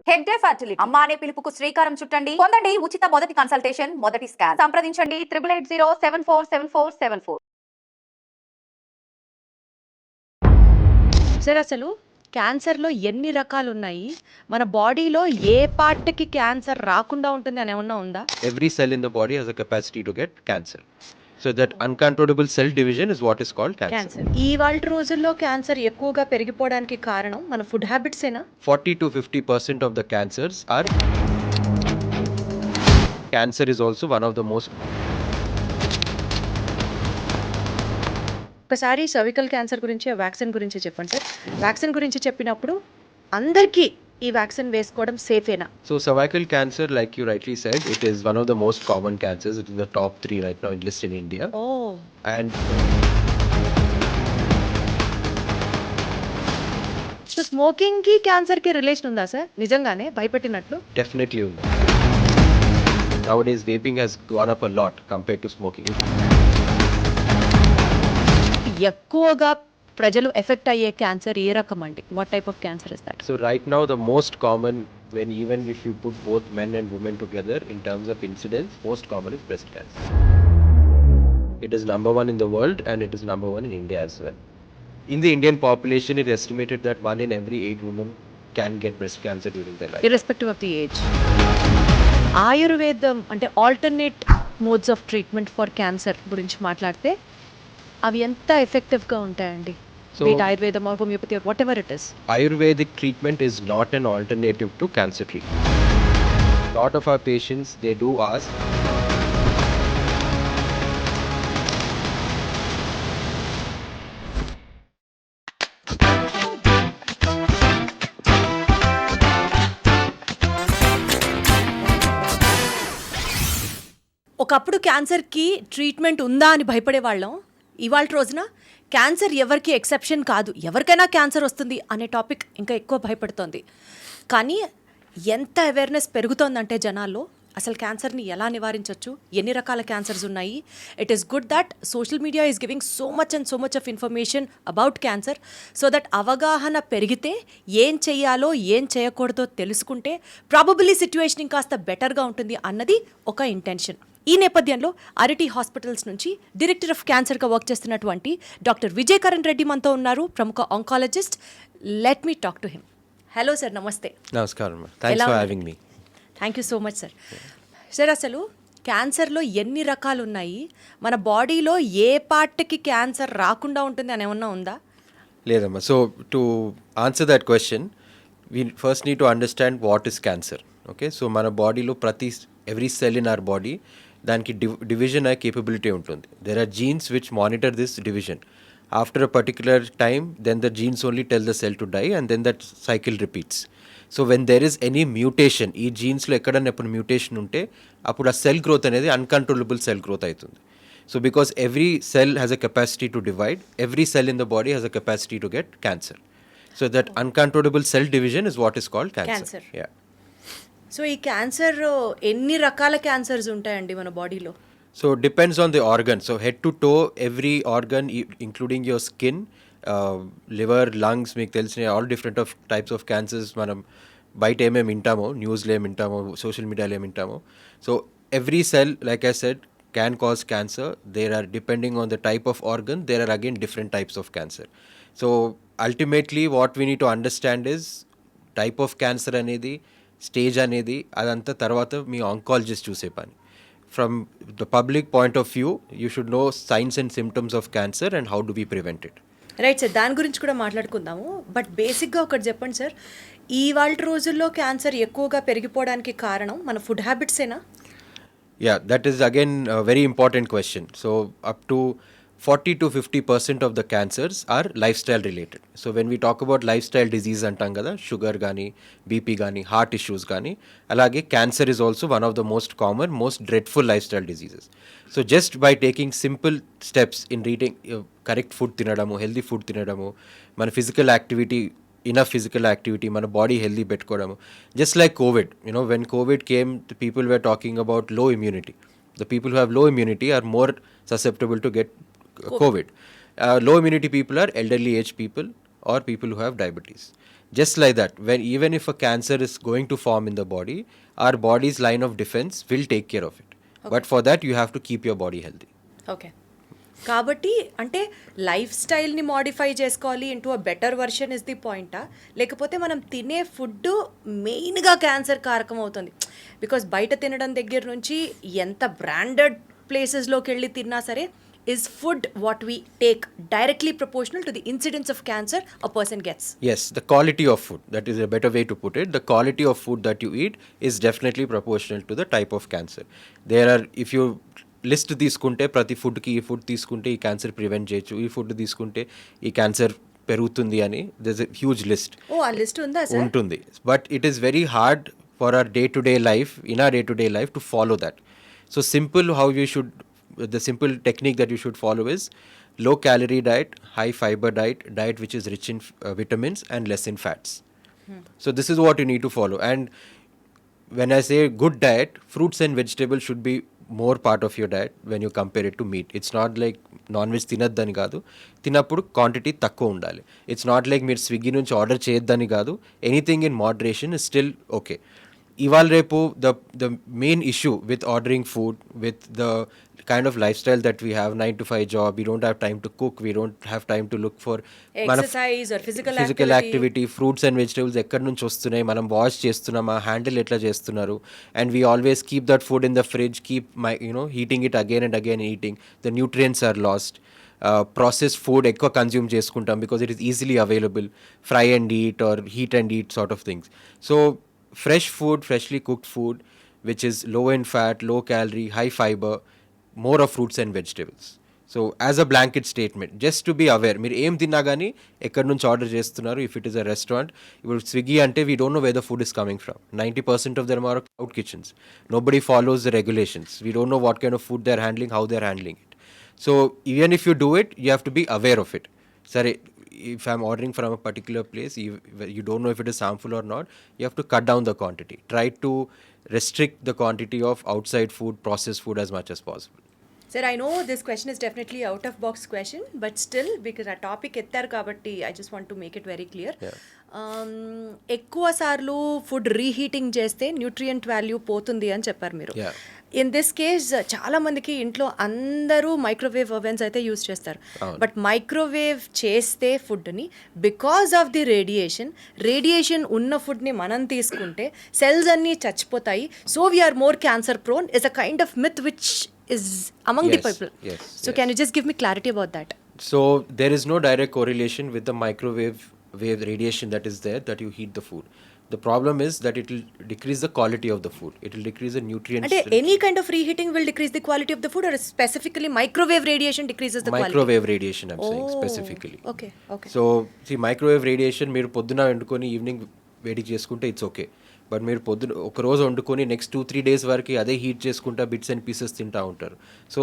Head fertility అమ్మ అనే పిలుపుకు శ్రీకారం చుట్టండి. పొందండి ఉచిత మొదటి కన్సల్టేషన్, మొదటి స్కాన్. సంప్రదించండి 8880747474. సార్ అసలు క్యాన్సర్లో ఎన్ని రకాలు ఉన్నాయి, మన బాడీలో ఏ పార్ట్కి క్యాన్సర్ రాకుండా ఉంటుంది అని ఏమన్నా ఉందా? Every cell in the body has a capacity to get cancer. So that uncontrollable cell division is what is called cancer. ఇవాళ రోజుల్లో క్యాన్సర్ ఎక్కువగా పెరిగిపోవడానికి కారణం మన ఫుడ్ హ్యాబిట్స్ ఏనా? 40 to 50% of the cancers are. Cancer is also one of the most. ఒకసారి cervical cancer గురించి vaccine గురించి చెప్పండి సార్. వ్యాక్సిన్ గురించి చెప్పినప్పుడు అందరికీ ఈ వ్యాక్సిన్ వేసుకోవడం సేఫేనా? So cervical cancer, like you rightly said, it is one of the most common cancers. It is the top 3 right now in list in India. ఓ And so స్మోకింగ్కి క్యాన్సర్కి రిలేషన్ ఉందా sir? నిజంగానే భయపెట్టినట్లు? definitely nowadays vaping has gone up a lot compared to smoking. ఎక్కువగా ప్రజలు effect అయ్యే cancer ఏ రకం అండి? What type of cancer is that? So right now the most common, when even if you put both men and women together in terms of incidence, most common is breast cancer. It is number 1 in the world and it is number 1 in India as well. In the Indian population, it is estimated that 1 in every 8 women can get breast cancer during their life. Irrespective of the age. ఆయుర్వేదం అంటే alternate modes of treatment for cancer గురించి మాట్లాడితే అవి ఎంత ఎఫెక్టివ్గా ఉంటాయండి? So ఆయుర్వేదం or homeopathy or whatever it is. Ayurvedic treatment is not an alternative to cancer treatment. A lot of our patients, they do ask. ఒకప్పుడు క్యాన్సర్కి treatment ఉందా అని భయపడేవాళ్ళం. ఇవాళ రోజున క్యాన్సర్ ఎవరికి ఎక్సెప్షన్ కాదు, ఎవరికైనా క్యాన్సర్ వస్తుంది అనే టాపిక్ ఇంకా ఎక్కువ భయపడుతోంది. కానీ ఎంత అవేర్నెస్ పెరుగుతోందంటే జనాల్లో అసలు క్యాన్సర్ని ఎలా నివారించవచ్చు, ఎన్ని రకాల క్యాన్సర్స్ ఉన్నాయి. It is good that social media is giving so much of information about cancer, so that అవగాహన పెరిగితే ఏం చేయాలో ఏం చేయకూడదో తెలుసుకుంటే ప్రాబబిలీ సిచ్యువేషన్ ఇంకాస్త బెటర్గా ఉంటుంది అన్నది ఒక ఇంటెన్షన్. ఈ నేపథ్యంలో అరిటీ హాస్పిటల్స్ నుంచి డైరెక్టర్ ఆఫ్ క్యాన్సర్గా వర్క్ చేస్తున్నటువంటి డాక్టర్ విజయ్ కరణ్ రెడ్డి మనతో ఉన్నారు, ప్రముఖ oncologist. Let me talk to him. Hello sir, నమస్తే. Namaskaram. Thanks for having me. Thank you so much sir. Sir అసలు క్యాన్సర్లో ఎన్ని రకాలు ఉన్నాయి, మన బాడీలో ఏ పార్ట్కి క్యాన్సర్ రాకుండా ఉంటుంది అని ఏమన్నా ఉందా? లేదమ్మా. So to answer that question, we first need to understand what is cancer. Okay, so మన బాడీలో every cell in our body దానికి డివిజన్ అయ్యే కేపబిలిటీ ఉంటుంది. There are genes which monitor this division. After a particular time then the genes only tell the cell to die and then that cycle repeats. So when there is any mutation, ఈ జీన్స్లో ఎక్కడన్నా ఎప్పుడు mutation ఉంటే అప్పుడు ఆ cell growth అనేది uncontrollable cell growth అవుతుంది. So because every cell has a capacity to divide, every cell in the body has a capacity to get cancer. So that uncontrollable cell division is what is called cancer. Yeah. So ఈ cancer ఎన్ని రకాల cancers ఉంటాయండి మన బాడీలో? So depends on the organ. So head to toe, every organ, including your skin, liver, lungs, మీకు తెలిసిన all different of types of cancers మనం బయట ఏమేమి వింటామో, న్యూస్లో ఏమి వింటామో, సోషల్ మీడియాలో ఏమి వింటామో. So every cell, like I said, can cause cancer. There are, depending on the type of organ, there are again different types of cancer. So ultimately what we need to understand is type of cancer అనేది, stage అనేది, అదంతా తర్వాత మీ oncologist చూసే పని. From the public point of view, you should know signs and symptoms of cancer and how do we prevent it. Right sir, దాని గురించి కూడా మాట్లాడుకుందాము. బట్ బేసిక్గా ఒకటి చెప్పండి సార్, ఇవాళ రోజుల్లో క్యాన్సర్ ఎక్కువగా పెరిగిపోవడానికి కారణం మన food హ్యాబిట్సేనా? Yeah, that is again a very important question. So up to 40 to 50% of the cancers are lifestyle related. So when we talk about lifestyle disease antam kada, sugar gani, BP gani, heart issues gani, alage cancer is also one of the most common, most dreadful lifestyle diseases. So just by taking simple steps in reading correct food tinadamu, healthy food tinadamu, mana physical activity, enough physical activity, mana body healthy petkodamu. Just like COVID, when COVID came, the people were talking about low immunity. The people who have low immunity are more susceptible to get COVID. Low immunity people are elderly age people or people who have diabetes. Just like that, when even if a cancer is going to form in the body, our body's line of defense will take care of it. But for that, you have to keep your body healthy. Okay, కాబట్టి అంటే life స్టైల్ని modify చేసుకోవాలి into a better version is the పాయింటా, లేకపోతే మనం తినే food మెయిన్గా cancer కారకం అవుతుంది? బికాస్ బయట తినడం దగ్గర నుంచి ఎంత బ్రాండెడ్ ప్లేసెస్లోకి వెళ్ళి తిన్నా సరే, is food what we take directly proportional to the incidence of cancer a person gets? Yes, the quality of food, that is a better way to put it. The quality of food that you eat is definitely proportional to the type of cancer. There are, if you list తీసుకుంటే ప్రతి ఫుడ్కి ఈ food తీసుకుంటే ఈ cancer prevent చేయొచ్చు, ఈ food తీసుకుంటే ఈ క్యాన్సర్ పెరుగుతుంది అని there's a huge list. ఓ, ఆ లిస్ట్ ఉందా సార్? ఉంటుంది. But it is very hard for our day-to-day life, in our day-to-day life, to follow that. So the simple technique that you should follow is low calorie diet, high fiber diet which is rich in vitamins and less in fats. So this is what you need to follow. And when I say good diet, fruits and vegetables should be more part of your diet when you compare it to meat. It's not like non-veg తినద్దని కాదు, తినప్పుడు quantity తక్కువ ఉండాలి. It's not like మీరు Swiggy నుంచి order చేయొద్దని కాదు, anything in moderation is still okay. ఇవాళ రేపు the main issue with ordering food, with the kind of lifestyle that we have, 9 to 5 job, we don't have time to cook, we don't have time to look for exercise or physical activity. Fruits and vegetables ఎక్కడి నుంచి వస్తున్నాయి, మనం wash చేస్తున్నామా, handle ఎట్లా చేస్తున్నారు, and we always keep that food in the fridge, keep heating it again and again eating, the nutrients are lost. Process food ఎక్కువ consume చేసుకుంటాం because it is easily available, fry and eat or heat and eat sort of things. So fresh food, freshly cooked food, which is low in fat, low calorie, high fiber, more of fruits and vegetables. So as a blanket statement, just to be aware, మీరు ఏం తిన్నా కానీ ఎక్కడి నుంచి order చేస్తున్నారు. If it is a restaurant, ఇప్పుడు Swiggy అంటే we don't know where the food is coming from. 90% of them are cloud kitchens. Nobody follows the regulations. We don't know what kind of food they're handling, how they're handling it. So even if you do it, you have to be aware of it. Sorry, if I'm ordering from a particular place, you don't know if it is harmful or not, you have to cut down the quantity. Try to restrict the quantity of outside food, processed food as much as possible. Sir, I know this question is definitely out of box question, but still, because ఆ topic ఎత్తారు కాబట్టి I just want to make it very clear. ఎక్కువ సార్లు food reheating చేస్తే nutrient value పోతుంది అని చెప్పారు మీరు. ఇన్ దిస్ కేస్ చాలా మందికి ఇంట్లో అందరూ మైక్రోవేవ్ ఓవెన్స్ అయితే యూజ్ చేస్తారు, బట్ మైక్రోవేవ్ చేస్తే ఫుడ్ని బికాస్ ఆఫ్ ది రేడియేషన్ ఉన్న ఫుడ్ని మనం తీసుకుంటే సెల్స్ అన్నీ చచ్చిపోతాయి. So we are more cancer prone is a kind of myth which is among the people. So can you just give me clarity about that? So there is no direct correlation with the microwave radiation that is there that you heat the food. The problem is that it will decrease the quality of the food. It will decrease the nutrients. And any kind of reheating will decrease the quality of the food, or specifically microwave radiation decreases the quality? Microwave radiation, I'm saying specifically. Okay. So see, microwave radiation మీరు పొద్దున వండుకొని evening వేడి చేసుకుంటే it's okay. But మీరు పొద్దున ఒక రోజు వండుకొని నెక్స్ట్ 2-3 days వరకు అదే హీట్ చేసుకుంటా బిట్స్ అండ్ పీసెస్ తింటా ఉంటారు. So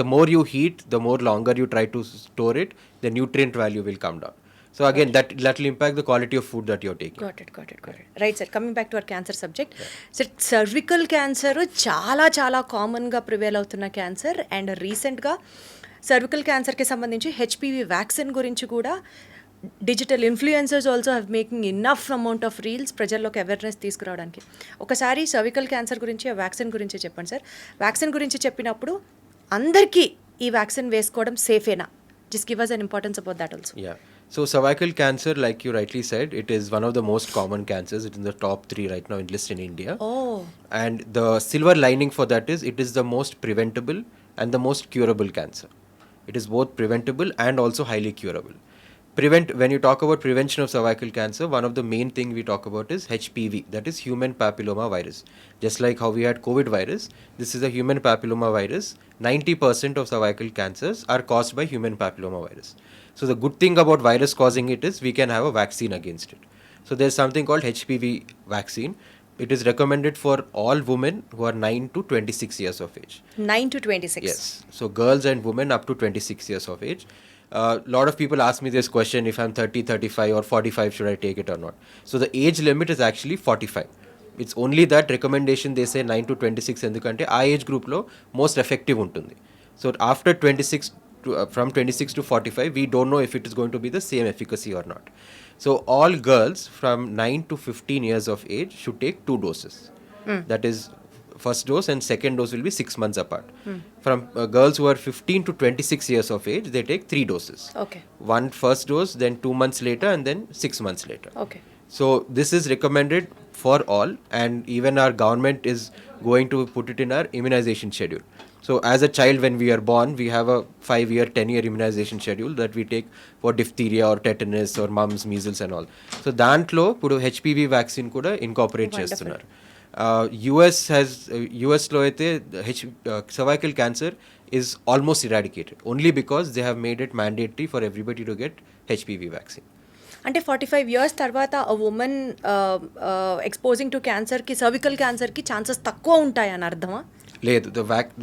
the more you heat, the more longer you try to store it, the nutrient value will come down. So again, that will impact the quality of food that you're taking. Got it. Right, sir. Coming back to our cancer subject. Sir, cervical cancer చాలా కామన్గా prevail అవుతున్న cancer, and రీసెంట్గా cervical క్యాన్సర్కి సంబంధించి HPV vaccine గురించి కూడా digital influencers also have making enough amount of reels ప్రజల్లోకి awareness తీసుకురావడానికి. ఒకసారి సర్వికల్ క్యాన్సర్ గురించి, ఆ వ్యాక్సిన్ గురించి చెప్పండి సార్. వ్యాక్సిన్ గురించి చెప్పినప్పుడు అందరికీ ఈ వ్యాక్సిన్ వేసుకోవడం సేఫేనా? Just give us an importance about that also. Yeah. So cervical cancer, like you rightly said, it is one of the most common cancers. It's in the top 3 right now in list in India. Oh. And the silver lining for that is it is the most preventable and the most curable cancer. It is both preventable and also highly curable. When you talk about prevention of cervical cancer, one of the main thing we talk about is HPV, that is human papilloma virus. Just like how we had COVID virus, this is a human papilloma virus. 90% of cervical cancers are caused by human papilloma virus. So the good thing about virus causing it is we can have a vaccine against it. So there's something called HPV vaccine. It is recommended for all women who are 9 to 26 years of age. 9 to 26? Yes. So girls and women up to 26 years of age. Lot of people ask me this question, if I'm 30, 35 or 45, should I take it or not? So the age limit is actually 45. It's only that recommendation they say 9 to 26 endukante aa age group lo most effective untundi. So after 26 to, from 26 to 45, we don't know if it is going to be the same efficacy or not. So all girls from 9 to 15 years of age should take 2 doses. That is, first dose and second dose will be 6 months apart. From girls who are 15 to 26 years of age, they take 3 doses. Okay. One first dose, then 2 months later, and then 6 months later. Okay. So this is recommended for all, and even our government is going to put it in our immunization schedule. So as a child, when we are born, we have a 5-year, 10-year immunization schedule that we take for diphtheria or tetanus or mumps, measles and all. So దాంట్లో ఇప్పుడు HPV vaccine కూడా incorporate చేస్తున్నారు. యుఎస్లో అయితే cervical cancer is almost eradicated only because they have made it mandatory for everybody to get HPV vaccine. అంటే 45 years తర్వాత women exposing to క్యాన్సర్కి cervical క్యాన్సర్కి ఛాన్సెస్ తక్కువ ఉంటాయని అర్థమా? లేదు, ద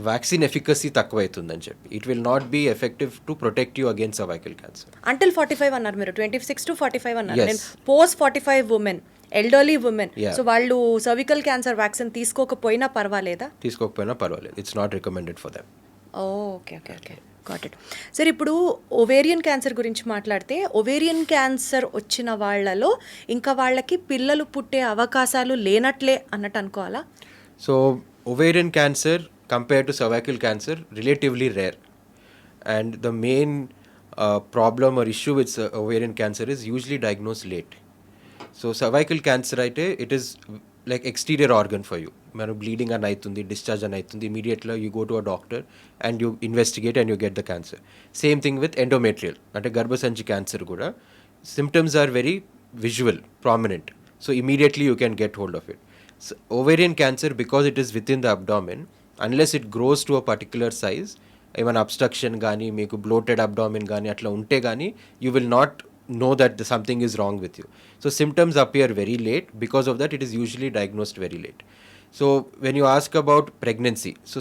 వ్యాక్సిన్ ఎఫికసీ తక్కువ అవుతుందని చెప్పి it will not be effective to protect you against cervical cancer. Until 45 అన్నారు మీరు, 26 to 45 అన్నారు. Yes. నేను post 45 women, elderly women, Yeah. So వాళ్ళు సర్వికల్ క్యాన్సర్ వ్యాక్సిన్ తీసుకోకపోయినా పర్వాలేదా? తీసుకోకపోయినా పర్వాలేదు, it's not recommended for them. Okay okay okay, got it. Sir ఇప్పుడు ఓవేరియన్ క్యాన్సర్ గురించి మాట్లాడితే, ఓవేరియన్ క్యాన్సర్ వచ్చిన వాళ్ళలో ఇంకా వాళ్ళకి పిల్లలు పుట్టే అవకాశాలు లేనట్లే అన్నట్టు అనుకోవాలా? So ovarian cancer compared to cervical cancer relatively rare, and the main problem or issue with ovarian cancer is usually diagnosed late. So cervical cancer aite it is like exterior organ for you. Manu bleeding an aitundi, discharge an aitundi, immediately you go to a doctor and you investigate and you get the cancer. Same thing with endometrial ante garbhasanchi cancer kuda symptoms are very visual, prominent, so immediately you can get hold of it. So, ovarian cancer, because it is within the abdomen, unless it grows to a particular size, even obstruction gani, meeku bloated abdomen gani atla unte gani, you will not know that something is wrong with you. So symptoms appear very late. Because of that, it is usually diagnosed very late. So when you ask about pregnancy, so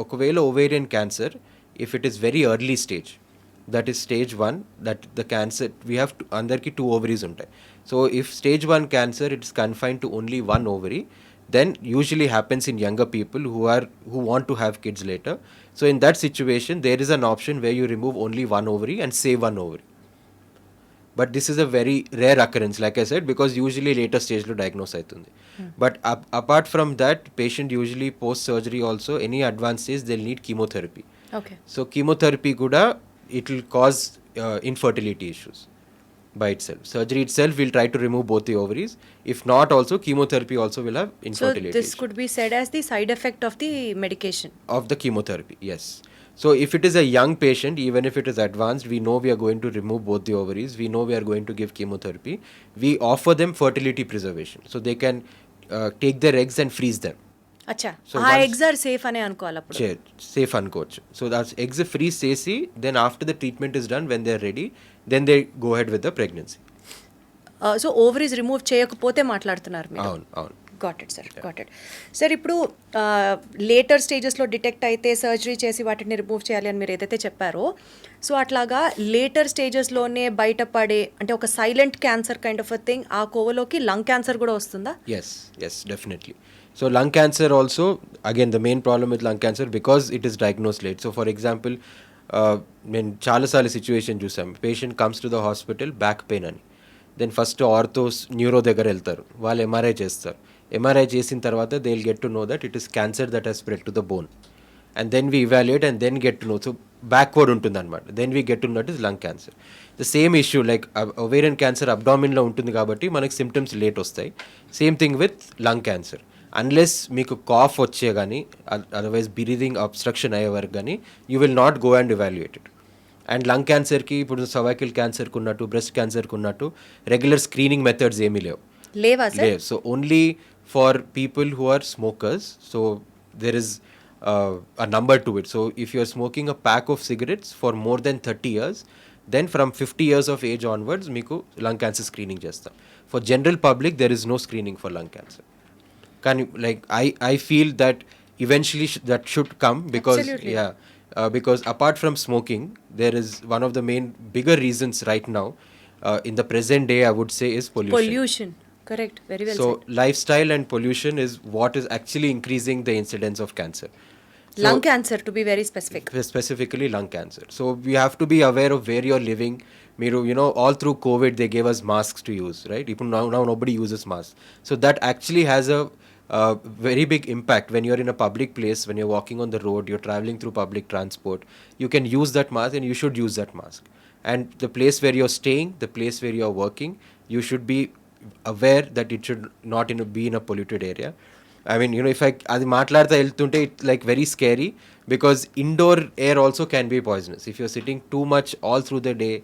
okavela ovarian cancer, if it is very early stage, that is stage 1, that the cancer we have to, andarki 2 ovaries untai. So if stage 1 cancer, it is confined to only 1 ovary, then usually happens in younger people who want to have kids later. So in that situation, there is an option where you remove only 1 ovary and save 1 ovary. But this is a very rare occurrence, like I said, because usually later stage lo diagnose aitundi. But apart from that, patient usually post surgery also, any advanced stage, they'll need chemotherapy. Okay. So chemotherapy kuda, it will cause infertility issues by itself. Surgery itself will try to remove both the ovaries. If not, also chemotherapy also will have So infertility this issues. could be said as the side effect of the medication. Of the chemotherapy, yes. So if it is a young patient, even if it is advanced, we know we are going to remove both the ovaries, we know we are going to give chemotherapy, we offer them fertility preservation. So they can take their eggs and freeze them. అచ్చా, So ఆ once- eggs are safe అనే అనుకోవాలి అప్పుడు. Safe అనుకోవచ్చు. So that's eggs freeze చేసి, then after the treatment is done, when they are ready, then they go ahead with the pregnancy. So ovaries remove చేయకపోతే మాట్లాడుతున్నారు మీరు. అవును అవును. Got it sir, got it. Sir ఇప్పుడు later స్టేజెస్లో detect అయితే surgery చేసి వాటిని రిమూవ్ చేయాలి అని మీరు ఏదైతే చెప్పారో, సో అట్లాగా లేటర్ స్టేజెస్లోనే బయటపడే, అంటే ఒక silent cancer kind of a thing, ఆ కోవలోకి లంగ్ క్యాన్సర్ కూడా వస్తుందా? Yes, definitely. So lung cancer also, again the main problem with lung cancer, because it is diagnosed late. So for example, నేను చాలాసార్లు సిచ్యువేషన్ చూసాం, patient comes to the hospital back pain అని, then first orthos neuro దగ్గర వెళ్తారు, వాళ్ళు MRI చేస్తారు. MRI చేసిన తర్వాత they will get to know that it is cancer that has spread to the bone, and then we evaluate and then get to know. So backward ఉంటుంది అనమాట, then we get to know that is lung cancer. The same issue like ovarian cancer అబ్డామిన్లో ఉంటుంది కాబట్టి మనకి symptoms late వస్తాయి. Same thing with lung cancer. Unless మీకు cough వచ్చే కానీ, అదర్వైజ్ బ్రీదింగ్ అబ్స్ట్రక్షన్ అయ్యే వరకు కానీ, you will not go and evaluate it. And lung క్యాన్సర్కి ఇప్పుడు సర్వైకల్ క్యాన్సర్కి ఉన్నట్టు, బ్రెస్ట్ క్యాన్సర్కి ఉన్నట్టు రెగ్యులర్ స్క్రీనింగ్ మెథడ్స్ ఏమీ లేవా సార్? లేవు. So only for people who are smokers, so there is a number to it. So if you are smoking a pack of cigarettes for more than 30 years, then from 50 years of age onwards, meeku lung cancer screening chestam. For general public, there is no screening for lung cancer. Like I feel that eventually that should come, because Absolutely. because apart from smoking, there is one of the main bigger reasons right now in the present day, I would say, is pollution. Pollution, correct, very well So said. lifestyle and pollution is what is actually increasing the incidence of cancer. So Lung cancer, to be very specific. specifically lung cancer. So we have to be aware of where you're living, all through COVID they gave us masks to use, right? Even now nobody uses masks. So that actually has a very big impact when you're in a public place, when you're walking on the road, you're traveling through public transport. You can use that mask, and you should use that mask. And the place where you're staying, the place where you're working, you should be aware that it should not be in a polluted area. I mean, if అది మాట్లాడితే వెళ్తుంటే it's like very scary, because indoor air also can be poisonous. If you're sitting too much all through the day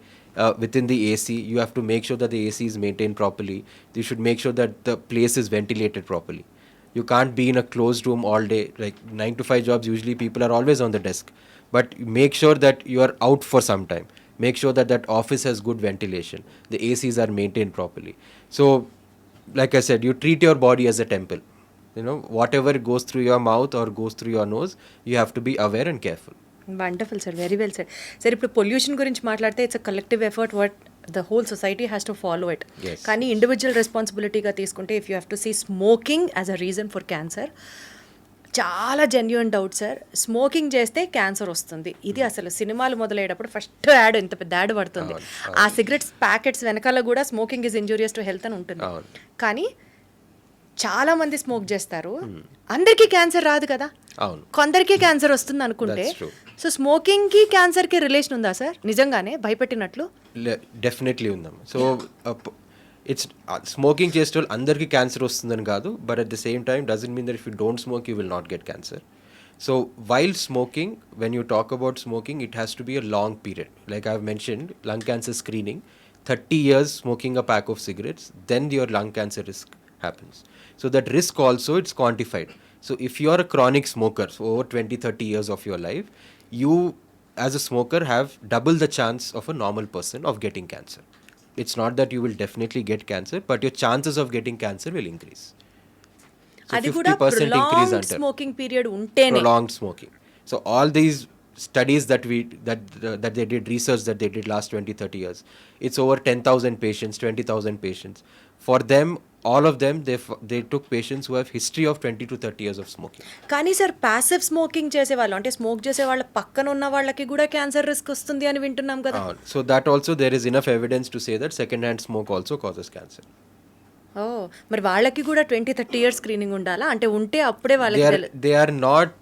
within the AC, you have to make sure that the AC is maintained properly. You should make sure that the place is ventilated properly. You can't be in a closed room all day. Like 9 to 5 jobs, usually people are always on the desk. But make sure that you are out for some time. Make sure that that office has good ventilation. The ACs are maintained properly. So, like I said, you treat your body as a temple. Whatever goes through your mouth or goes through your nose, you have to be aware and careful. Wonderful sir, very well sir. Sir, ఇప్పుడు pollution గురించి మాట్లాడితే it's a collective effort, what the whole society has to follow it. Yes. కానీ individual రెస్పాన్సిబిలిటీగా తీసుకుంటే if you have to see smoking as a reason for cancer, చాలా genuine doubt sir. Smoking చేస్తే cancer వస్తుంది, ఇది అసలు సినిమాలు మొదలయ్యేటప్పుడు ఫస్ట్ యాడ్, ఇంత పెద్ద యాడ్ పడుతుంది. ఆ సిగరెట్స్ ప్యాకెట్స్ వెనకాల కూడా smoking is injurious to health అని ఉంటుంది. కానీ చాలా మంది స్మోక్ చేస్తారు, అందరికీ క్యాన్సర్ రాదు కదా, కొందరికీ క్యాన్సర్ వస్తుంది అనుకుంటే. సో స్మోకింగ్ కి క్యాన్సర్ కి రిలేషన్ ఉందా సార్, నిజంగానే భయపెట్టినట్లు? డెఫినెట్లీ ఉందాం. సో ఇట్స్ స్మోకింగ్ చేసే వాళ్ళు అందరికీ క్యాన్సర్ వస్తుందని కాదు, but at the same time doesn't mean that if you don't smoke you will not get cancer. So while smoking, when you talk about smoking, it has to be a long period. Like I've mentioned, lung cancer screening, 30 years smoking a pack of cigarettes, then your lung cancer risk happens. So that risk also, it's quantified. So if you are a chronic smoker for over 20-30 years of your life, you as a smoker have double the chance of a normal person of getting cancer. It's not that you will definitely get cancer, but your chances of getting cancer will increase. So అది కూడా 50% increase prolonged under smoking period ఉంటేనే. prolonged smoking. So all these studies that they did, research that they did last 20-30 years, it's over 10,000 patients, 20,000 patients. For them, all of them, they took patients who have history of 20 to 30 years of smoking. కానీ sir, passive smoking చేసేవాళ్ళు, అంటే smoke చేసే వాళ్ళ పక్కన ఉన్న వాళ్ళకి కూడా cancer risk వస్తుంది అని వింటున్నాం కదా. So that also, there is enough evidence to say that second hand smoke also causes cancer. ఓ, మరి వాళ్ళకి కూడా 20-30 years స్క్రీనింగ్ ఉండాలా? అంటే ఉంటే అప్పుడే వాళ్ళకి they are not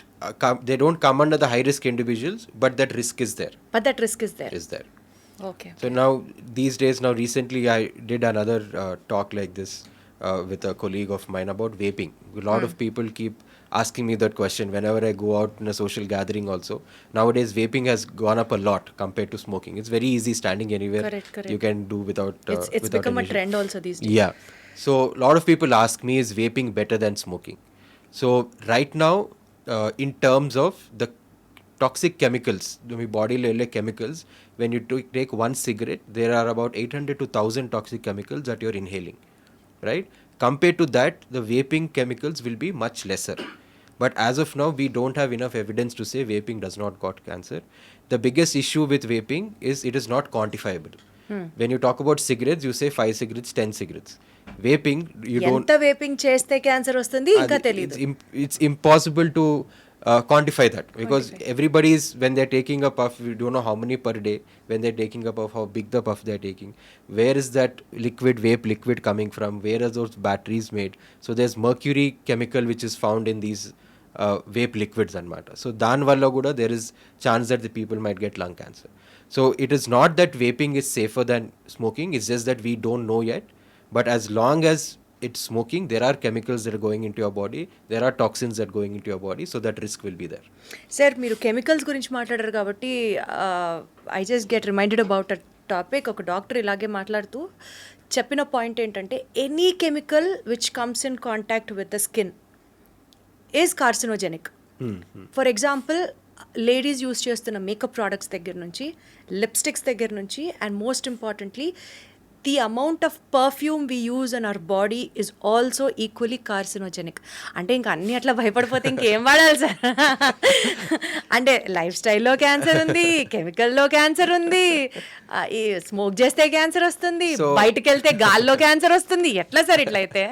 they don't come under the high risk individuals, but that risk is there. But that risk is there. Okay. So now these days, recently I did another talk like this with a colleague of mine about vaping. A lot of people keep asking me that question whenever I go out in a social gathering also. Nowadays vaping has gone up a lot compared to smoking. It's very easy standing anywhere. Correct. You can do without It's without become any a trend also these days. Yeah. So a lot of people ask me, is vaping better than smoking? So right now, in terms of the toxic chemicals, the body level chemicals, when you take one cigarette, there are about 800 to 1,000 toxic chemicals that you're inhaling, right? Compared to that, the vaping chemicals will be much lesser. But as of now, we don't have enough evidence to say vaping does not cause cancer. The biggest issue with vaping is it is not quantifiable. When you talk about cigarettes, you say 5 cigarettes, 10 cigarettes. Vaping, you don't. ఎంత vaping చేస్తే cancer వస్తుంది ఇంకా తెలియదు. It's impossible to quantify that, because everybody is, when they're taking a puff, we don't know how many per day. When they're taking a puff, how big the puff they're taking, where is that vape liquid coming from, where are those batteries made. So there's mercury chemical which is found in these vape liquids and matter. So dan valla kuda there is chance that the people might get lung cancer. So it is not that vaping is safer than smoking, it's just that we don't know yet. But as long as it's smoking, there are chemicals that are going into your body, there are toxins that are going into your body, so that risk will be there. Sir, మీరు chemicals గురించి మాట్లాడారు కాబట్టి I just get reminded about a topic. ఒక doctor ఇలాగే మాట్లాడుతూ చెప్పిన point ఏంటంటే, any chemical which comes in contact with the skin is carcinogenic. For example, ladies use చేస్తున్న మేకప్ ప్రోడక్ట్స్ దగ్గర నుంచి, లిప్స్టిక్స్ దగ్గర నుంచి, and most importantly the amount of perfume we use on our body is also equally carcinogenic. అంటే ఇంకా అన్ని అట్లా భయపడిపోతే ఇంకేం వాడాలి సార్? అంటే లైఫ్ స్టైల్లో క్యాన్సర్ ఉంది, కెమికల్లో క్యాన్సర్ ఉంది, ఈ స్మోక్ చేస్తే క్యాన్సర్ వస్తుంది, బయటకు వెళ్తే గాల్లో క్యాన్సర్ వస్తుంది, ఎట్లా సార్ ఇట్లయితే?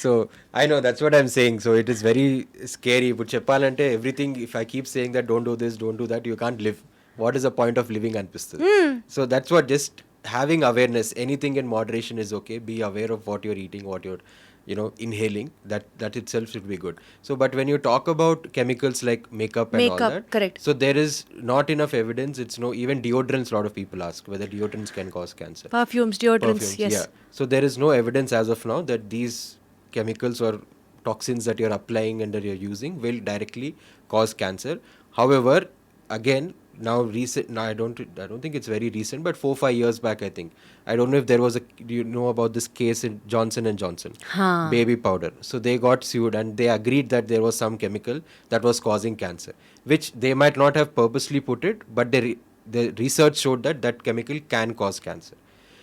So I know, that's what I'm saying. So it is very scary. But చెప్పాలంటే everything, if I keep saying that don't do this, don't do that, you can't live. What is the point of living అనిపిస్తుంది. So that's what, just having awareness, anything in moderation is okay. Be aware of what you're eating, what you're inhaling. That itself should be good. So but when you talk about chemicals like makeup and all Makeup, that, correct. so there is not enough evidence. It's no, even deodorants, a lot of people ask whether deodorants can cause cancer. Perfumes, deodorants, Perfumes, yes. yeah. So there is no evidence as of now that these chemicals or toxins that you're applying and that you're using will directly cause cancer. However, again, now recent, now I don't think it's very recent, but 4-5 years back, I think. I don't know if there was do you know about this case in Johnson and Johnson, baby powder. So they got sued and they agreed that there was some chemical that was causing cancer, which they might not have purposely put it, but the research showed that that chemical can cause cancer.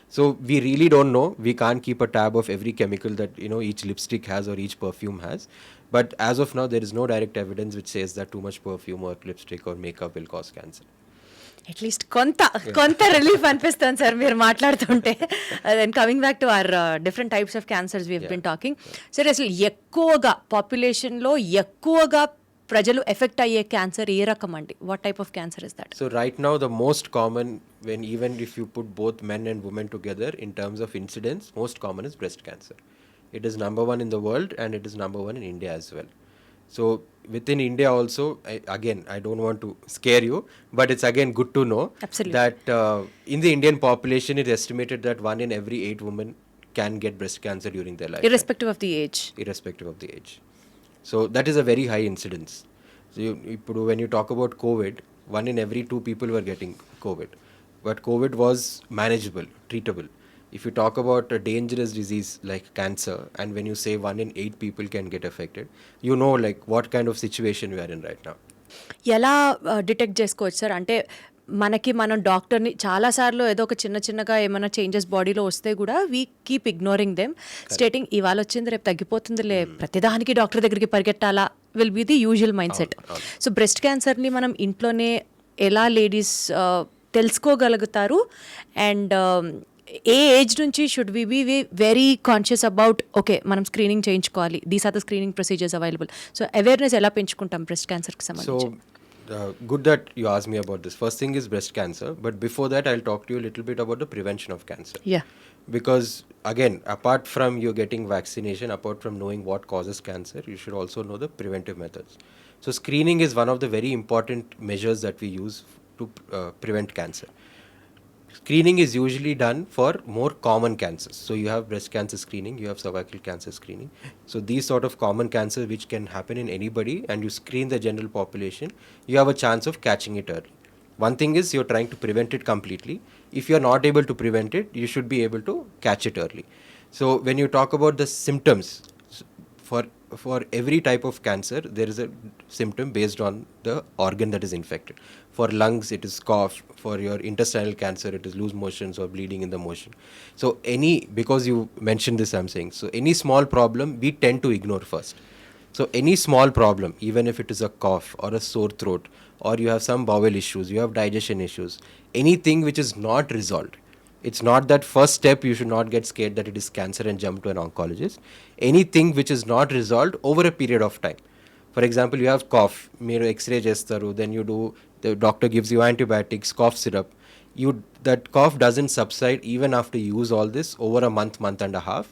So we really don't know. We can't keep a tab of every chemical that each lipstick has or each perfume has. But as of now, there is no direct evidence which says that too much perfume or lipstick or makeup will cause cancer. At least కొంత relief అనిపిస్తుంది sir మీరు మాట్లాడుతుంటే. Then coming back to our different types of cancers we have been talking. Sir అసలు ఎక్కువగా పాపులేషన్లో ఎక్కువగా ప్రజలు effect అయ్యే cancer ఏ రకం అండి? What type of cancer is that? So right now, the most common, when even if you put both men and women together in terms of incidence, most common is breast cancer. It is number one in the world and it is number one in India as well. So within India also, I don't want to scare you, but it's again good to know Absolutely. that in the Indian population, it's estimated that 1 in every 8 women can get breast cancer during their life. Irrespective of the age. Irrespective of the age. So that is a very high incidence. So when you talk about COVID, 1 in every 2 people were getting COVID. But COVID was manageable, treatable. If you talk about a dangerous disease like cancer, and when you say 1 in 8 people can get affected, you know like what kind of situation we are in right now. ఎలా detect చేసుకోవచ్చు sir? అంటే మనం డాక్టర్ని చాలాసార్లు ఏదో ఒక చిన్నగా ఏమైనా చేంజెస్ బాడీలో వస్తే కూడా we keep ignoring them, stating ఇవాళ వచ్చింది రేపు తగ్గిపోతుందిలే, ప్రతిదానికి డాక్టర్ దగ్గరికి పరిగెట్టాలా will be the usual mindset. So breast క్యాన్సర్ని మనం ఇంట్లోనే ఎలా లేడీస్ తెలుసుకోగలుగుతారు? అండ్ ఏ ఏజ్ నుంచి should we be very conscious about okay మనం స్క్రీనింగ్ చేయించుకోవాలి, these are the screening procedures available? So awareness ఎలా పెంచుకుంటాం బ్రెస్ట్ క్యాన్సర్కి సంబంధించి? So good that you asked me about this. First thing is breast cancer, but before that I'll talk to you a little bit about the prevention of cancer. Yeah. Because again, apart from you getting vaccination, apart from knowing what causes cancer, you should also know the preventive methods. So screening is one of the very important measures that we use to prevent cancer. Screening is usually done for more common cancers. So you have breast cancer screening, you have cervical cancer screening. So these sort of common cancers which can happen in anybody, and you screen the general population, you have a chance of catching it early. One thing is you're trying to prevent it completely. If you're not able to prevent it, you should be able to catch it early. So when you talk about the symptoms, for every type of cancer, there is a symptom based on the organ that is infected. For lungs, it is cough. For your intestinal cancer, it is loose motions or bleeding in the motion. So because you mentioned this, I'm saying, so any small problem, we tend to ignore first. So any small problem, even if it is a cough or a sore throat, or you have some bowel issues, you have digestion issues, anything which is not resolved, it's not that first step, you should not get scared that it is cancer and jump to an oncologist. Anything which is not resolved over a period of time. For example, you have cough, మీరు x-ray చేస్తారు, then you do, the doctor gives you antibiotics, cough syrup. That cough doesn't subside even after you use all this over a month and a half.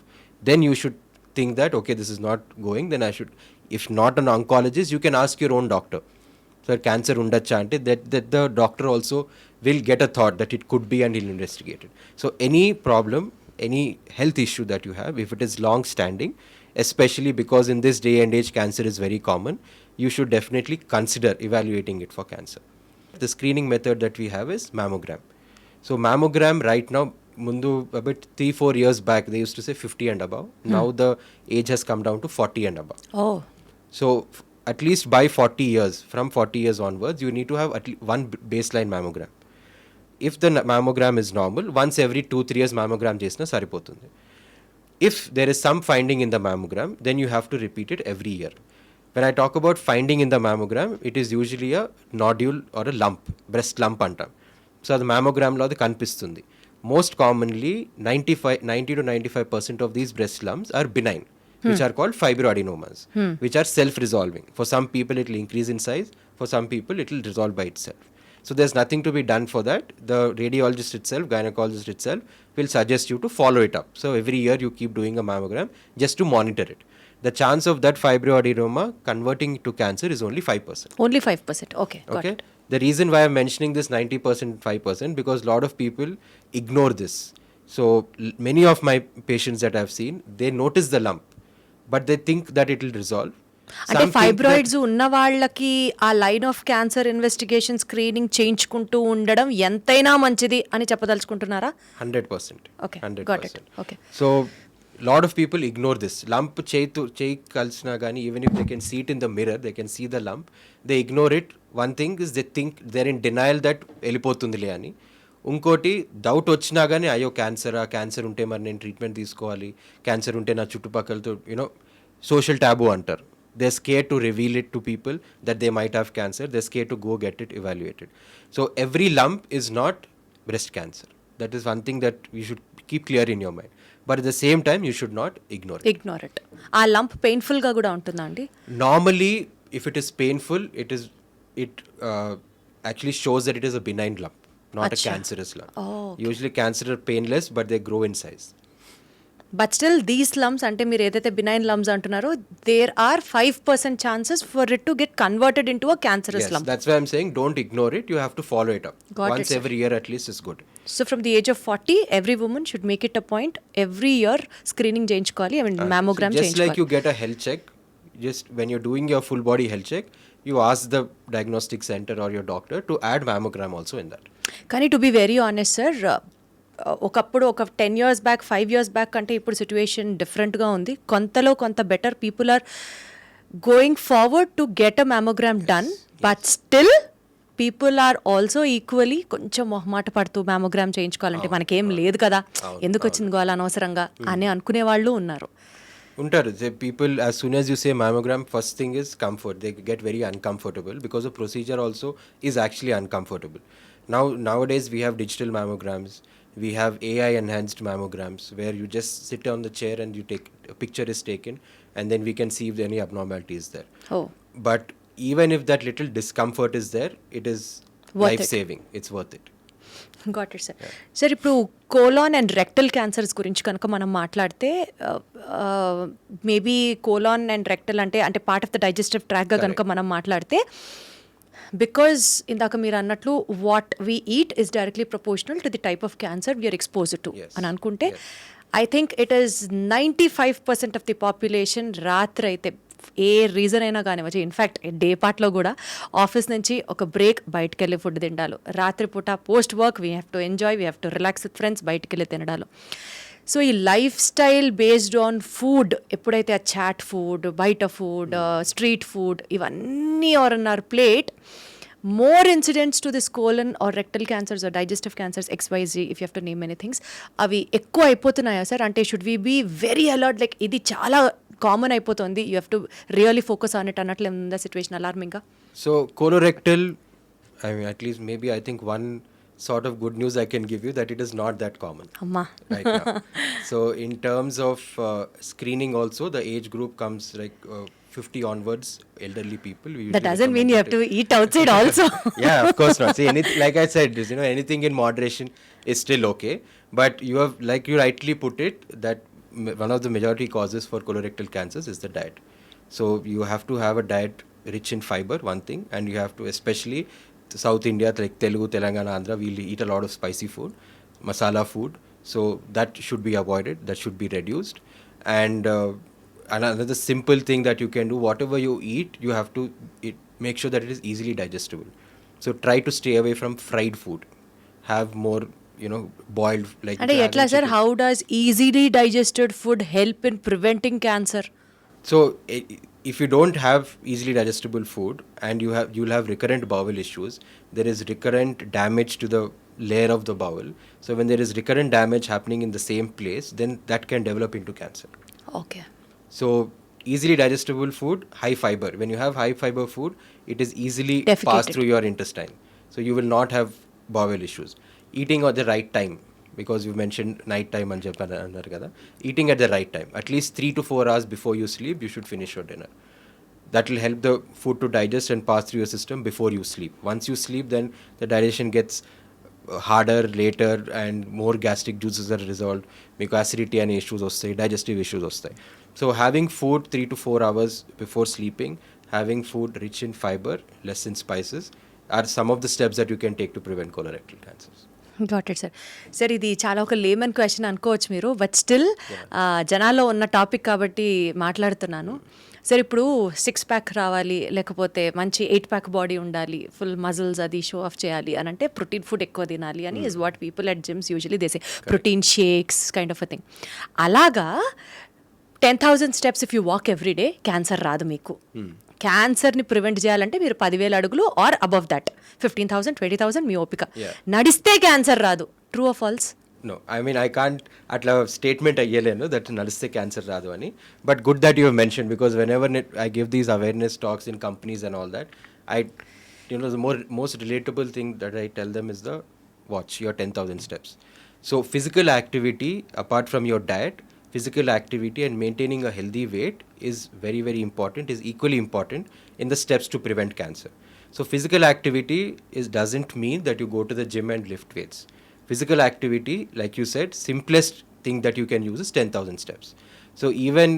Then you should think that, okay, this is not going, then I should, if not an oncologist, you can ask your own doctor. So cancer undacha ante that the doctor also will get a thought that it could be and he'll investigate it. So any problem, any health issue that you have, if it is long standing, especially because in this day and age cancer is very common, you should definitely consider evaluating it for cancer. The screening method that we have is mammogram. So mammogram right now, mundu about 3-4 years back they used to say 50 and above. Now the age has come down to 40 and above. Oh. So at least by 40 years, from 40 years onwards, you need to have at least one baseline mammogram. If the mammogram is normal, once every 2-3 years mammogram chesna saripotundi. If there is some finding in the mammogram, then you have to repeat it every year. When I talk about finding in the mammogram, it is usually a nodule or a lump, breast lump antam. So the mammogram lo adi kanipistundi. Most commonly 90 to 95% of these breast lumps are benign, which are called fibroadenomas, which are self-resolving. For some people it will increase in size, for some people it will resolve by itself. So there's nothing to be done for that. The radiologist itself, gynecologist itself, will suggest you to follow it up. So every year you keep doing a mammogram just to monitor it. The chance of that fibroadenoma converting to cancer is only 5%. Only 5%. Okay, got Okay. it. The reason why I'm mentioning this 90%, 5%, because a lot of people ignore this. So many of my patients that I've seen, they notice the lump, but they think that it will resolve. అంటే Some think that- fibroids ఉన్న వాళ్ళకి ఆ line of cancer investigation screening చేయించుకుంటూ ఉండడం ఎంతైనా మంచిది అని చెప్పదలుచుకుంటున్నారా? 100%. Okay, 100%. got it. Okay. So lot of people ignore this. Lump చేయి కలిసినా కానీ, even if they can see it in the mirror, they can see the lump, they ignore it. One thing is they think they're in denial that వెళ్ళిపోతుందిలే అని. ఇంకోటి doubt వచ్చినా కానీ అయ్యో cancer ఉంటే మరి నేను ట్రీట్మెంట్ తీసుకోవాలి, క్యాన్సర్ ఉంటే నా చుట్టుపక్కలతో సోషల్ టాబూ అంటారు. They're scared to reveal it to people that they might have cancer. They're scared to go get it evaluated. So every lump is not breast cancer. That is one thing that you should keep clear in your mind. But at the same time, you should not ignore it. Ignore it. ఆ lump పెయిన్ఫుల్గా కూడా ఉంటుందా అండి? Normally, if it is painful, it actually shows that it is a benign lump, not a Acha. cancerous lump. Oh, okay. Usually cancer are painless, but they grow in size. But still these lumps అంటే మీరు ఏదైతే benign lumps అంటున్నారో there are 5% chances for it to get converted into a cancerous Yes, lump. that's why I'm saying don't ignore it. You have to follow it up. Got it, Once sir. every year at least is good. So from the age of 40 every woman should make it a point every year screening చేయించుకోవాలి, I mean mammogram So just like చేయించుకోవాలి. you get a health check, just when you're doing your full body health check, you ask the diagnostic center or your doctor to add mammogram also in that. కానీ to be very honest sir, ఒకప్పుడు ఒక 10 years back 5 years back అంటే ఇప్పుడు situation డిఫరెంట్గా ఉంది. కొంతలో కొంత better people are going forward to get a mammogram done, but still people are also equally కొంచెం మొహమాట పడుతూ మ్యామోగ్రామ్ చేయించుకోవాలంటే మనకేం లేదు కదా, ఎందుకు వచ్చింది గోల అనవసరంగా అని అనుకునే వాళ్ళు ఉన్నారు. Untar, people, as soon as you say mammogram, first thing is comfort. They get very uncomfortable because the procedure also is actually uncomfortable. Nowadays we have digital mammograms, we have AI enhanced mammograms where you just sit on the chair and a picture is taken and then we can see if any abnormality is there. Oh. But even if that little discomfort is there, it is Worth life it. saving. It's worth it. Got it sir. Sir ఇప్పుడు colon and rectal cancers గురించి కనుక మనం మాట్లాడితే maybe colon and rectal అంటే part of the digestive ట్రాక్గా కనుక మనం మాట్లాడితే, బికాజ్ ఇందాక మీరు అన్నట్లు what we eat is directly proportional to the type of cancer we are exposed to Yes. అని అనుకుంటే, I think it is 95% of the population రాత్రి అయితే ఏ రీజన్ అయినా కానివ్వచ్చు, ఇన్ఫ్యాక్ట్ డే పార్ట్లో కూడా ఆఫీస్ నుంచి ఒక బ్రేక్ బయటకు వెళ్ళి ఫుడ్ తినడాలు, రాత్రిపూట post work we have to enjoy, we have to relax with friends, బయటకు వెళ్ళి తినడాలు. సో ఈ lifestyle based on food ఎప్పుడైతే ఆ చాట్ ఫుడ్, బయట ఫుడ్, స్ట్రీట్ ఫుడ్ ఇవన్నీ are on our plate, more incidents to this colon or rectal cancers or digestive cancers XYZ if you have to name many things, అవి ఎక్కువ అయిపోతున్నాయా sir? అంటే should we be very alert, like ఇది చాలా common అయిపోతుంది, you have to really focus on it అన్నట్లు ఉందా situation అలార్మింగ్గా? So colorectal, I mean, at least maybe I think one sort of good news I can give you that it is not that common అమ్మా. right now. So in terms of screening also, the age group comes like 50 onwards, elderly people. We That usually doesn't mean you have to recommend eat outside also. yeah, of course not. See, like I said, anything in moderation is still okay. But you have, like you rightly put it, that one of the majority causes for colorectal cancers is the diet. So you have to have a diet rich in fiber, one thing, and you have to, especially South India, like Telugu, Telangana, Andhra, we'll eat a lot of spicy food, masala food. So that should be avoided, that should be reduced. And another simple thing that you can do, whatever you eat, you have to make sure that it is easily digestible. So try to stay away from fried food. Have more, boiled, like అంటే if you're ఎట్లా having sir, chicken. How does easily digested food help in preventing cancer? So if you don't have easily digestible food and you'll have recurrent bowel issues, there is recurrent damage to the layer of the bowel. So when there is recurrent damage happening in the same place, then that can develop into cancer. Okay. So easily digestible food, high fiber. When you have high fiber food, it is easily Defecated. passed through your intestine. So you will not have bowel issues. Eating at the right time, because you mentioned night time and eating at the right time. At least 3 to 4 hours before you sleep, you should finish your dinner. that will help the food to digest and pass through your system before you sleep. Once you sleep, then the digestion gets harder later and more gastric juices are resolved. మీకు acidity అనే issues వస్తాయి, digestive issues వస్తాయి. So having food 3 to 4 hours before sleeping, having food rich in fiber, less in spices, are some of the steps that you can take to prevent colorectal cancers. Got it sir. Sir ఇది చాలా ఒక lemon question అనుకోవచ్చు మీరు, but still జనాల్లో ఉన్న topic కాబట్టి మాట్లాడుతున్నాను. Sir ఇప్పుడు 6 ప్యాక్ రావాలి, లేకపోతే మంచి 8 ప్యాక్ బాడీ ఉండాలి, ఫుల్ మజిల్స్ అది షో ఆఫ్ చేయాలి అని అంటే ప్రోటీన్ ఫుడ్ ఎక్కువ తినాలి అని is what people at gyms usually they say, protein shakes kind of a thing. అలాగా 10,000 steps if you walk every day cancer రాదు మీకు. క్యాన్సర్ని ప్రివెంట్ చేయాలంటే మీరు 10,000 అడుగులు ఆర్ అబవ్ దట్ 15,000 20,000 మీ ఓపిక. నడిస్తే క్యాన్సర్ రాదు. True or false? No, I mean, I can't అట్లా స్టేట్మెంట్ అయ్యలేను దట్ నడిస్తే క్యాన్సర్ రాదు అని. But good that you mention, because whenever I give these awareness talks in companies and all that, the most relatable thing that I tell them is the watch your 10,000 steps. So physical activity, apart from your diet, physical activity and maintaining a healthy weight is very, very important, is equally important in the steps to prevent cancer. So physical activity doesn't mean that you go to the gym and lift weights. Physical activity, like you said, simplest thing that you can use is 10,000 steps. So even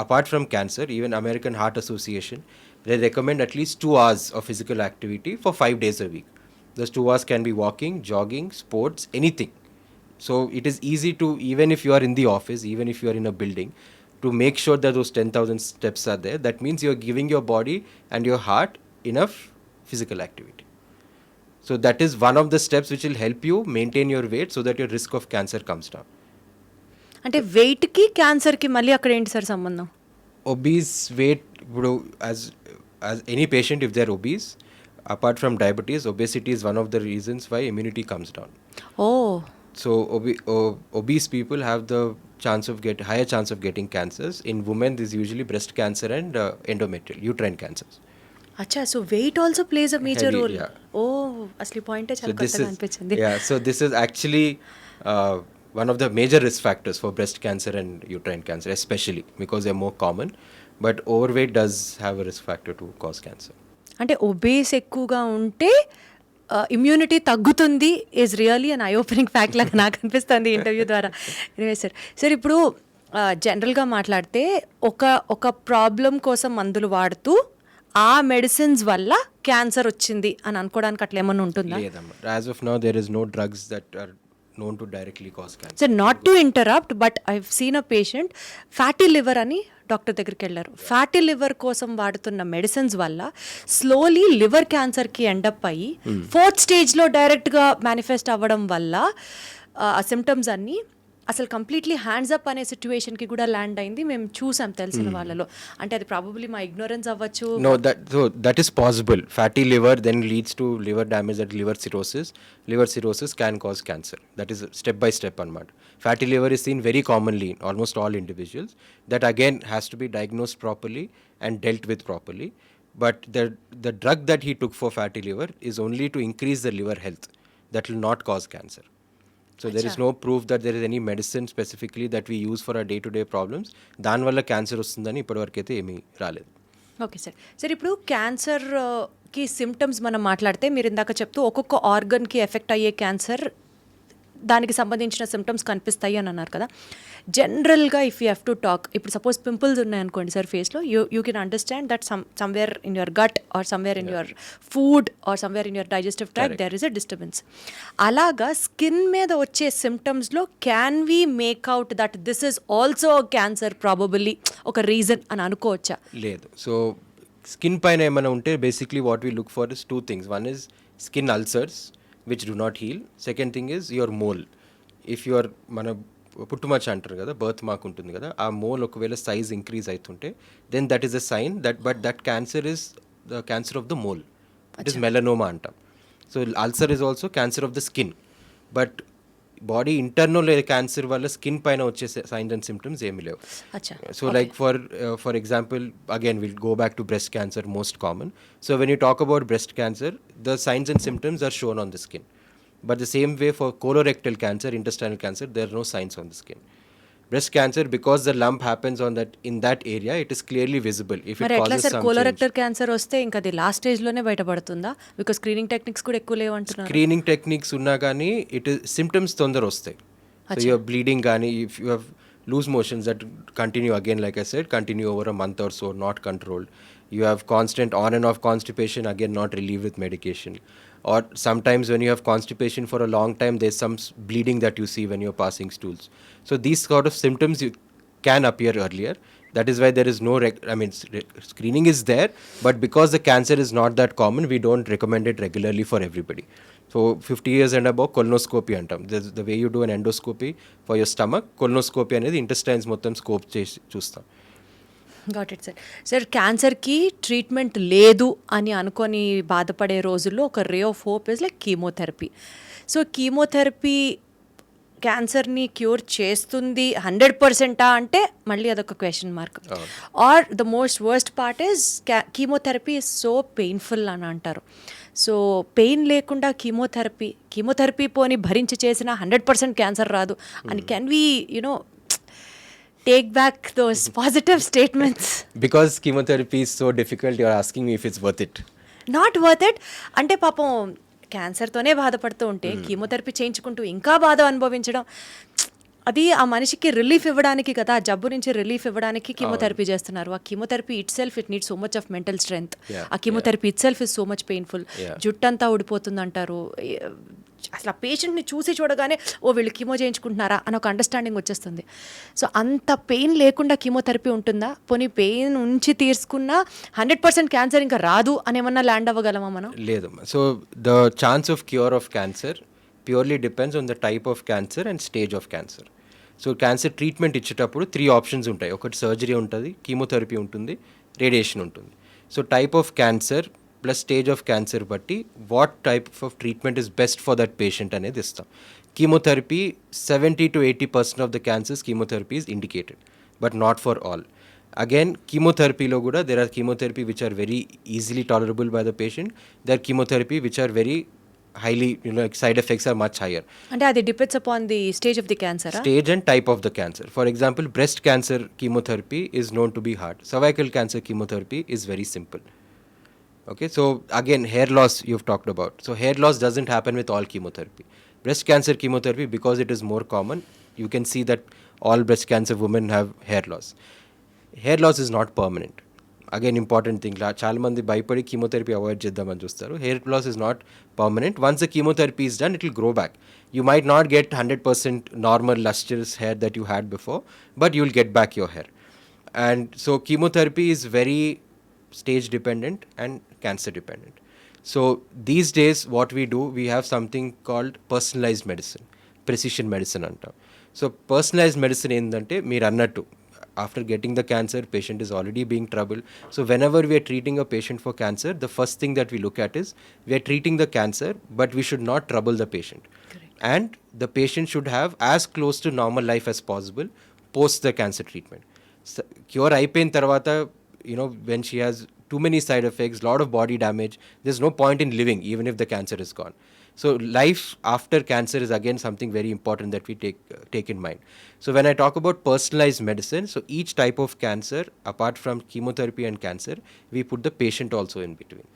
apart from cancer, even American Heart Association, they recommend at least 2 hours of physical activity for 5 days a week. Those 2 hours can be walking, jogging, sports, anything. So it is easy to, even if you are in the office, even if you are in a building, to make sure that those 10,000 steps are there. That means you are giving your body and your heart enough physical activity. So that is one of the steps which will help you maintain your weight so that your risk of cancer comes down. అంటే వెయిట్కి క్యాన్సర్కి మళ్ళీ అక్కడ ఏంటి sir సంబంధం? Obese weight, as any patient, if they are obese, apart from diabetes, obesity is one of the reasons why immunity comes down. Oh. So obese people have the higher chance of getting cancers. In women, this is usually breast cancer and endometrial, uterine cancers. అచ్చా, so weight also plays a major Heavy, role. yeah. ఓ, అసలు పాయింటే చాలా కొత్తగా అనిపించింది. So this is actually one of the major risk factors for breast cancer and uterine cancer, especially because they're more common. But overweight does have a risk factor to cause cancer. అంటే obese ఎక్కువగా ఉంటే immunity తగ్గుతుంది is really an eye opening fact లాగా నాకు అనిపిస్తుంది interview ద్వారా. Anyway sir ఇప్పుడు జనరల్గా మాట్లాడితే ఒక ప్రాబ్లం కోసం మందులు వాడుతూ ఆ మెడిసిన్స్ వల్ల క్యాన్సర్ వచ్చింది అని అనుకోవడానికి అట్లా ఏమన్నా ఉంటుందా? లేదమ్మా, as of now there is no drugs that are known to directly cause cancer. So not to interrupt, but I seen a patient fatty liver అని డాక్టర్ దగ్గరికి వెళ్ళారు. ఫ్యాటీ లివర్ కోసం వాడుతున్న మెడిసిన్స్ వల్ల స్లోలీ లివర్ క్యాన్సర్కి end up అయ్యి 4th స్టేజ్లో డైరెక్ట్గా మేనిఫెస్ట్ అవ్వడం వల్ల ఆ సిమ్టమ్స్ అన్నీ అసలు కంప్లీట్లీ హ్యాండ్స్ అప్ అనే సిచ్యువేషన్కి కూడా ల్యాండ్ అయింది. మేము చూసాం తెలిసిన వాళ్ళలో. అంటే అది ప్రాబబ్లీ మా ఇగ్నోరెన్స్ అవ్వచ్చు. No, that is possible. Fatty liver then leads to liver damage, that liver cirrhosis. Liver cirrhosis can cause cancer. That is step by step anamata. Fatty liver is seen very commonly in almost all individuals. That again has to be diagnosed properly and dealt with properly. But the drug that he took for fatty liver is only to increase the liver health. That will not cause cancer. So there is no proof that there is any medicine specifically that we use for our day-to-day problems. దాని వల్ల cancer వస్తుందని ఇప్పటివరకు అయితే ఏమీ రాలేదు. Okay sir ఇప్పుడు క్యాన్సర్కి symptoms మనం మాట్లాడితే మీరు ఇందాక చెప్తూ ఒక్కొక్క ఆర్గన్కి ఎఫెక్ట్ అయ్యే క్యాన్సర్ దానికి సంబంధించిన సిమ్టమ్స్ కనిపిస్తాయి అని అన్నారు కదా. జనరల్గా if you have to talk, ఇప్పుడు సపోజ్ పింపుల్స్ ఉన్నాయనుకోండి సార్ ఫేస్లో, you can understand that somewhere in your gut or somewhere in your food or somewhere in your digestive track there is a disturbance. అలాగా skin మీద వచ్చే సిమ్టమ్స్లో can we make out that this is also cancer probably ఒక reason అని అనుకోవచ్చా? లేదు. So skin పైన ఏమైనా ఉంటే basically what we look for is 2 things. One is skin ulcers which do not heal. Second thing is your mole. If you are మన పుట్టుమచ్చ అంటారు కదా, బర్త్ మార్క్ ఉంటుంది కదా, ఆ మోల్ ఒకవేళ సైజ్ ఇంక్రీజ్ అవుతుంటే then that is a sign that cancer is the cancer of the mole. It is melanoma అంటాం. So ulcer is also cancer of the skin. But body internal cancer వల్ల skin పైన వచ్చే signs and symptoms ఏమి లేవు. So like for example again will go back to breast cancer, most common. So when you talk about breast cancer, the signs and symptoms are shown on the skin. But the same way for colorectal cancer, intestinal cancer, there are no signs on the skin. Breast cancer, because the lump happens on that in that area, it is clearly visible. If it మరి ఎట్లా causes sir some change. Colorectal cancer వస్తే ఇంకా అది last స్టేజ్లోనే బయటపడుతుందా? Because screening techniques కూడా ఎక్కువ లేవు అంటున్నారు. స్క్రీనింగ్ టెక్నిక్స్ ఉన్నా కానీ ఇట్ ఇస్ సిమ్టమ్స్ తొందర వస్తాయి. సో యూఆర్ బ్లీడింగ్ కానీ, if you have loose motions that continue again, like I said, continue over a month or so, not controlled. You have constant on and off constipation, again not relieved with medication. Or sometimes when you have constipation for a long time, there's some bleeding that you see when you're passing stools. So these sort of symptoms can appear earlier. That is why there is no screening is there, but because the cancer is not that common, we don't recommend it regularly for everybody. So 50 years and above, colonoscopy antam. The way you do an endoscopy for your stomach, colonoscopy అనేది intestines మొత్తం scope చేసి చూస్తాం. Got it sir. Sir, క్యాన్సర్కి treatment లేదు అని అనుకొని బాధపడే రోజుల్లో ఒక ray of hope is like chemotherapy. So chemotherapy క్యాన్సర్ని క్యూర్ చేస్తుంది 100% అంటే మళ్ళీ అదొక question mark. Or the most worst part is chemotherapy is so painful అని అంటారు. సో పెయిన్ లేకుండా కీమోథెరపీ పోని భరించి చేసిన 100% క్యాన్సర్ రాదు అని can we take back those positive statements? Because chemotherapy is so difficult, you're asking me if it's worth it. Not worth it అంటే పాపం క్యాన్సర్తోనే బాధపడుతూ ఉంటే కీమోథెరపీ చేయించుకుంటూ ఇంకా బాధ అనుభవించడం, అది ఆ మనిషికి రిలీఫ్ ఇవ్వడానికి కదా, ఆ జబ్బు నుంచి రిలీఫ్ ఇవ్వడానికి కీమోథెరపీ చేస్తున్నారు. ఆ chemotherapy itself it need so much of mental strength. ఆ chemotherapy itself is so much painful. జుట్టంతా ఊడిపోతుంది అంటారు. అసలు ఆ పేషెంట్ని చూసి చూడగానే వీళ్ళు కీమో చేయించుకుంటున్నారా అని ఒక అండర్స్టాండింగ్ వచ్చేస్తుంది. సో అంత పెయిన్ లేకుండా కీమోథెరపీ ఉంటుందా? పోనీ పెయిన్ ఉంచి తీసుకున్నా 100% క్యాన్సర్ ఇంకా రాదు అని ఏమన్నా ల్యాండ్ అవ్వగలమా మనం? లేదు. So the chance of cure of cancer purely depends on the type of cancer and stage of cancer. So cancer treatment ఇచ్చేటప్పుడు 3 ఆప్షన్స్ ఉంటాయి. ఒకటి సర్జరీ ఉంటుంది, కీమోథెరపీ ఉంటుంది, రేడియేషన్ ఉంటుంది. So type of cancer plus stage of cancer బట్టి what type of treatment is best for that patient అనేది ఇస్తాం. Chemotherapy 70 to 80% of the cancers chemotherapy is indicated, but not for all. Again కీమోథెరపీలో కూడా there are chemotherapy which are very easily tolerable by the patient. There chemotherapy which are very highly, side effects are much higher. అంటే అది depends upon the stage of the cancer. Stage and type of the cancer. For example, breast cancer chemotherapy is known to be hard. Cervical cancer chemotherapy is very simple. Okay, so again, hair loss you've talked about. So hair loss doesn't happen with all chemotherapy. Breast cancer chemotherapy, because it is more common, you can see that all breast cancer women have hair loss. Hair loss is not permanent. Again, important thing, చాలా మంది భయపడి chemotherapy avoid చేద్దామని చూస్తారు. Hair loss is not permanent. Once the chemotherapy is done, it will grow back. You might not get 100% normal lustrous hair that you had before, but you will get back your hair. And so chemotherapy is very stage dependent and cancer dependent. So these days what we do, we have something called personalized medicine, precision medicine antam. So personalized medicine endante meer annattu, after getting the cancer, patient is already being troubled. So whenever we are treating a patient for cancer, the first thing that we look at is we are treating the cancer, but we should not trouble the patient. Correct. And the patient should have as close to normal life as possible post the cancer treatment. So, cure అయిపోయిన తర్వాత, when she has too many side effects, lot of body damage, there's no point in living even if the cancer is gone. So life after cancer is again something very important that we take in mind. So when I talk about personalized medicine, so each type of cancer, apart from chemotherapy and cancer, we put the patient also in between.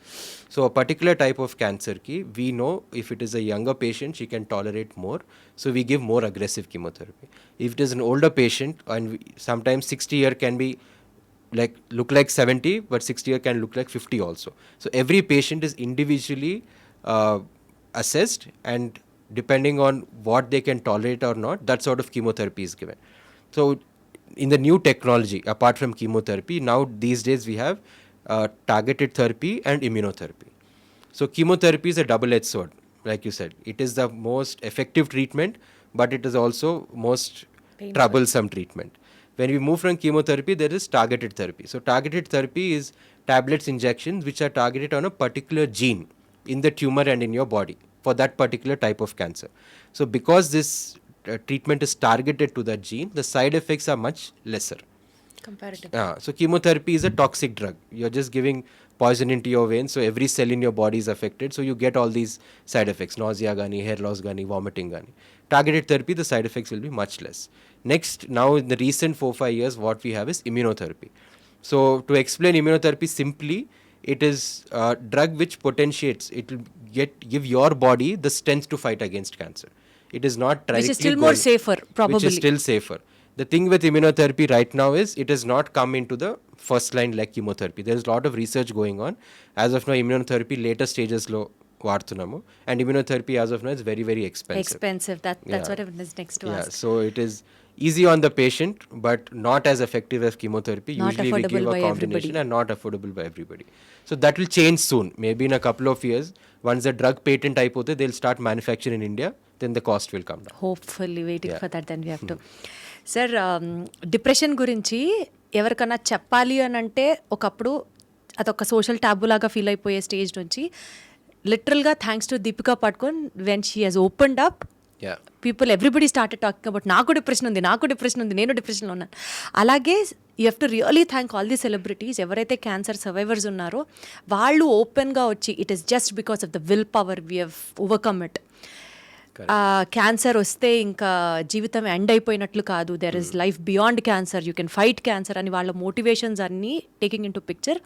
So a particular type of cancer ki, we know if it is a younger patient, she can tolerate more, so we give more aggressive chemotherapy. If it is an older patient, and sometimes 60 year can be look like 70, but 60 year can look like 50 also. So every patient is individually assessed, and depending on what they can tolerate or not, that sort of chemotherapy is given. So in the new technology, apart from chemotherapy, now these days we have targeted therapy and immunotherapy. So chemotherapy is a double-edged sword, like you said. It is the most effective treatment, but it is also most troublesome treatment. When we move from chemotherapy, there is targeted therapy. So targeted therapy is tablets, injections which are targeted on a particular gene in the tumor and in your body for that particular type of cancer. So because this treatment is targeted to that gene, the side effects are much lesser. Comparative. So chemotherapy is a toxic drug. You're just giving poison into your veins, so every cell in your body is affected, so you get all these side effects, nausea gani, hair loss gani, vomiting gani. Targeted therapy, the side effects will be much less. Next, now in the recent 4-5 years, what we have is immunotherapy. So to explain immunotherapy simply, it is a drug which potentiates, it will give your body the strength to fight against cancer. It is not directly Which is still more safer, which probably. is still safer. The thing with immunotherapy right now is it has not come into the first line like chemotherapy. There is a lot of research going on. As of now, immunotherapy later stages lo vaartunnamo, and immunotherapy as of now is very, very expensive. That's Yeah. what I was next to Yeah, ask. so it is easy on the patient, but not as effective as chemotherapy. Not Usually we affordable give a by combination everybody. and not affordable by everybody. So that will change soon. Maybe in a couple of years, once the drug patent అయిపోతే they'll start manufacturing in India, then the cost will come down. Hopefully waiting Yeah. For that then we have to. Sir, depression గురించి ఎవరికన్నా చెప్పాలి అని అంటే ఒకప్పుడు అదొక social taboo లాగా feel అయిపోయే స్టేజ్ నుంచి లిటరల్గా thanks to Deepika Padukone when she has opened up, Yeah. People everybody started talking about నాకు డిప్రెషన్ ఉంది, నేను డిప్రెషన్లో ఉన్నాను. అలాగే you have to really thank all the celebrities ఎవరైతే క్యాన్సర్ సర్వైవర్స్ ఉన్నారో వాళ్ళు ఓపెన్గా వచ్చి it is just because of the will power we have overcome it. Cancer వస్తే ఇంకా జీవితం ఎండ్ అయిపోయినట్లు కాదు, there is life beyond cancer, you can fight cancer అని వాళ్ళ మోటివేషన్స్ అన్నీ taking into picture.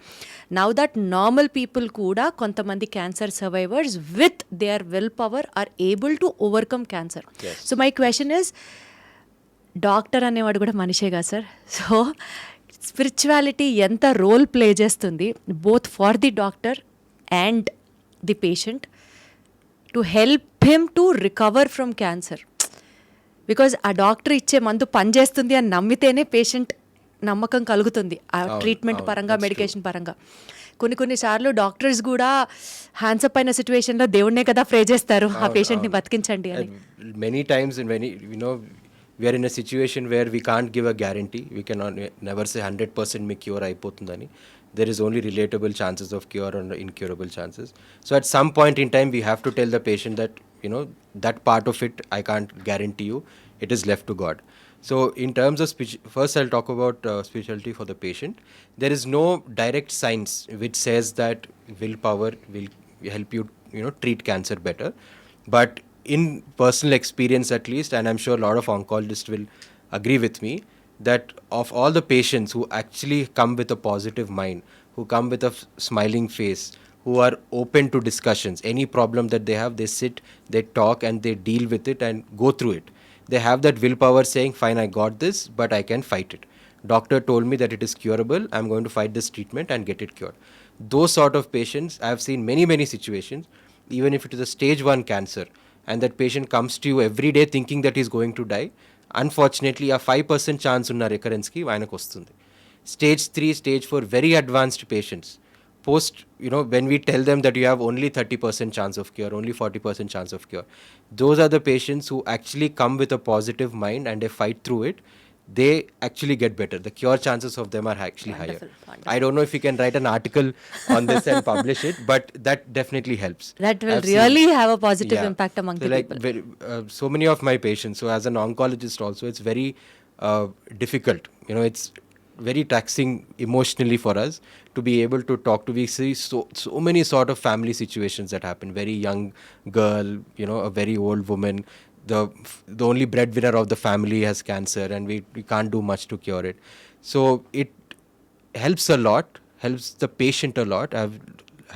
Now that normal people కూడా కొంతమంది cancer survivors with their will power are able to overcome cancer. So my question is, doctor అనేవాడు కూడా మనిషే కదా సార్, సో స్పిరిచువాలిటీ ఎంత రోల్ ప్లే చేస్తుంది both for the doctor and the patient to help him to recover from cancer? Because ఆ doctor ఇచ్చే మందు పనిచేస్తుంది అని నమ్మితేనే పేషెంట్ నమ్మకం కలుగుతుంది ఆ ట్రీట్మెంట్ పరంగా, మెడికేషన్ పరంగా. కొన్నిసార్లు డాక్టర్స్ కూడా హ్యాండ్సప్ అయిన సిచ్యువేషన్లో దేవుడినే కదా ప్రే చేస్తారు ఆ పేషెంట్ని బతికించండి అని. Many times in many, we are in a situation where we can't give a guarantee. We cannot never say 100% me cure అయిపోతుందని. There is only relatable chances of cure or incurable chances. So at some point in time, we have to tell the patient that, that part of it, I can't guarantee you. It is left to God. So in terms of first I'll talk about spirituality for the patient. There is no direct science which says that willpower will help you, treat cancer better. But in personal experience at least, and I'm sure a lot of oncologists will agree with me, that of all the patients who actually come with a positive mind, who come with a smiling face, who are open to discussions, any problem that they have, they sit, they talk, and they deal with it and go through it. They have that willpower saying, fine, I got this, but I can fight it. Doctor told me that it is curable, I'm going to fight this treatment and get it cured. Those sort of patients, I've seen many situations, even if it is a stage 1 cancer, and that patient comes to you every day thinking that he's going to die, unfortunately a 5% chance unna recurrence ki ఆయనకు వస్తుంది. Stage 3, stage 4 very advanced patients, post, when we tell them that you have only 30% chance of cure, only 40% chance of cure, those are the patients who actually come with a positive mind and they fight through it. They actually get better. The cure chances of them are actually higher. Wonderful. I don't know if you can write an article on this and publish it, but that definitely helps. That will I've really seen- have a positive Yeah. impact among So the like people. so many of my patients, so as an oncologist also, it's very difficult. It's very taxing emotionally for us to be able to talk to. We see so many sort of family situations that happen. Very young girl, a very old woman, the only breadwinner of the family has cancer, and we can't do much to cure it. So it helps a lot, helps the patient a lot. I've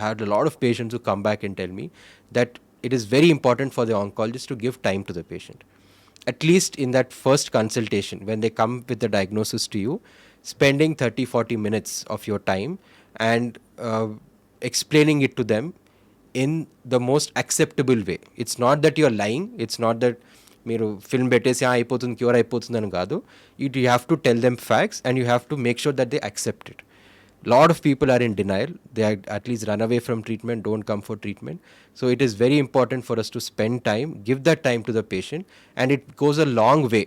had a lot of patients who come back and tell me that it is very important for the oncologist to give time to the patient. At least in that first consultation, when they come with the diagnosis to you, spending 30-40 minutes of your time and explaining it to them in the most acceptable way. It's not that you're lying. It's not that మీరు film పెట్టేసి అయిపోతుంది, cure అయిపోతుంది అని కాదు. You have to tell them facts and you have to make sure that they accept it. Lot of people are in denial. They are at least run away from treatment, don't come for treatment. So it is very important for us to spend time, give that time to the patient, and it goes a long way.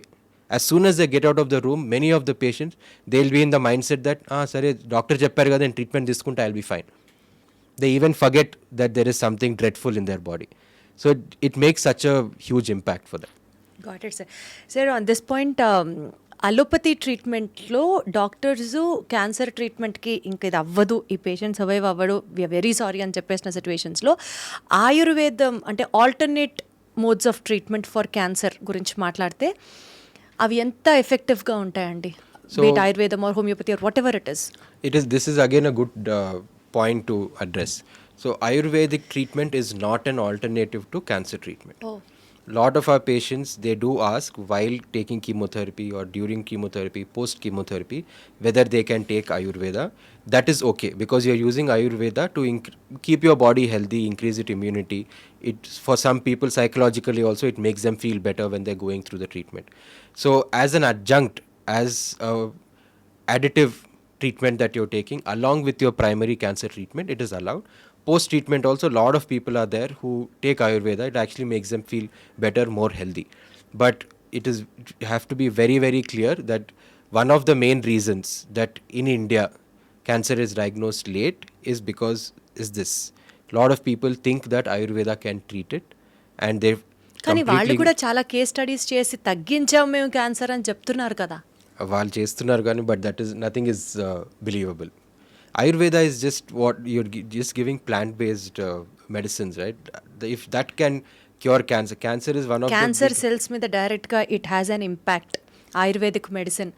As soon as they get out of the room, many of the patients, they'll be in the mindset that, sare, doctor chepparu kada, and treatment తీసుకుంటే I'll be fine. They even forget that there is something dreadful in their body. So it makes such a huge impact for them. Got it, sir. Sir, on this point, allopathy ట్రీట్మెంట్లో doctors cancer ట్రీట్మెంట్కి ఇంకా ఇది అవ్వదు, ఈ patient survive అవ్వడు, we're very sorry అని చెప్పేసిన సిచ్యువేషన్స్లో ఆయుర్వేదం అంటే alternate modes of treatment for cancer గురించి మాట్లాడితే అవి ఎంత ఎఫెక్టివ్గా ఉంటాయండి? So- బీట్ ఆయుర్వేదం or homeopathy or whatever it is. This is again a good point to address. So Ayurvedic treatment is not an alternative to cancer treatment. Oh. Lot of our patients, they do ask while taking chemotherapy or during chemotherapy, post chemotherapy, whether they can take Ayurveda. That is okay, because you're using Ayurveda to keep your body healthy, increase its immunity. It, for some people psychologically also, it makes them feel better when they're going through the treatment. So as an adjunct, as a additive treatment that you're taking along with your primary cancer treatment, it is allowed. Post treatment also, a lot of people are there who take Ayurveda. It actually makes them feel better, more healthy. But it have to be very, very clear that one of the main reasons that in India cancer is diagnosed late is because is this. A lot of people think that Ayurveda can treat it, and they've కానీ వాళ్ళు completely కూడా చాలా case studies చేసి తగ్గించాం మేము cancer అని చెప్తున్నారు కదా. వాళ్ళు చేస్తున్నారు కానీ but that is nothing is believable. Ayurveda is just what you're just giving plant-based medicines, right? If that can cure cancer, cancer is one of cancer the cells మీద డైరెక్ట్గా it has an impact. Ayurvedic medicine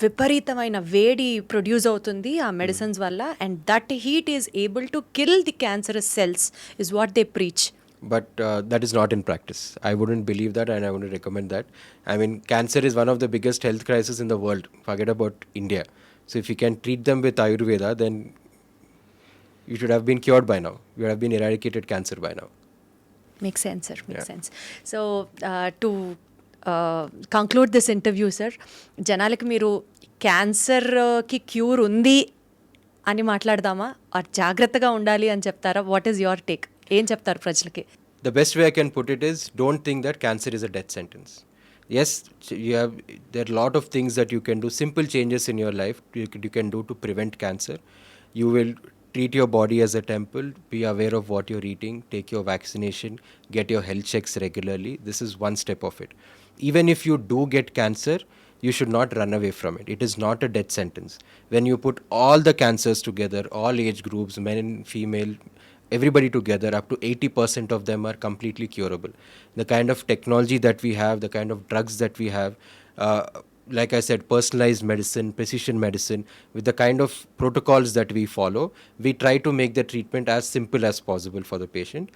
విపరీతమైన వేడి produce అవుతుంది ఆ medicines వల్ల, and that heat is able to kill the cancerous cells is what they preach. but that is not in practice. I wouldn't believe that, and I wouldn't recommend that. I mean, cancer is one of the biggest health crises in the world. Forget about India. So if you can treat them with Ayurveda, then you should have been cured by now. You would have been eradicated cancer by now. Make sense sir, make Yeah. Sense. So to conclude this interview sir, జనాలకి మీరు క్యాన్సర్కి cure ఉంది అని మాట్లాడదామా, are జాగ్రత్తగా ఉండాలి అని చెప్తారా? What is your take? ఏం చెప్తారు ప్రజలకి? The best way I can put it is, don't think that cancer is a death sentence. Yes, there are a lot of things that you can do, simple changes in your life you can do to prevent cancer. You will treat your body as a temple, be aware of what you're eating, take your vaccination, get your health checks regularly. This is one step of it. Even if you do get cancer, you should not run away from it. It is not a death sentence. When you put all the cancers together, all age groups, men, female, everybody together, up to 80% of them are completely curable. The kind of technology that we have, the kind of drugs that we have, like I said, personalized medicine, precision medicine, with the kind of protocols that we follow, we try to make the treatment as simple as possible for the patient.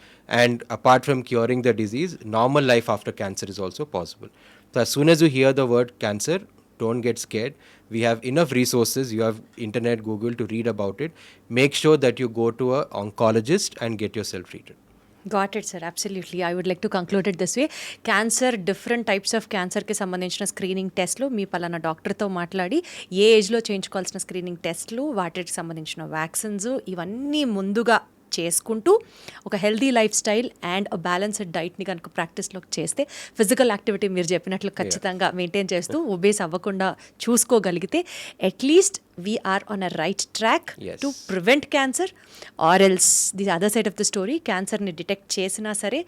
And apart from curing the disease, normal life after cancer is also possible. So as soon as you hear the word cancer, don't get scared. We have enough resources. You have internet, Google to read about it. Make sure that you go to an oncologist and get yourself treated. Got it sir, absolutely. I would like to conclude it this way. Cancer, different types of క్యాన్సర్కి సంబంధించిన screening టెస్ట్లు మీ పలానా డాక్టర్తో మాట్లాడి, ఏ ఏజ్లో చేయించుకోవాల్సిన screening టెస్ట్లు, వాటికి సంబంధించిన వ్యాక్సిన్స్, ఇవన్నీ ముందుగా చేసుకుంటూ ఒక healthy lifestyle and balanced డైట్ని కనుక ప్రాక్టీస్లోకి చేస్తే, ఫిజికల్ యాక్టివిటీ మీరు చెప్పినట్లు ఖచ్చితంగా మెయింటైన్ చేస్తూ ఒబేస్ అవ్వకుండా చూసుకోగలిగితే, at least we're on a right track Yes. To prevent cancer. Or else the other side of the story, క్యాన్సర్ని డిటెక్ట్ చేసినా సరే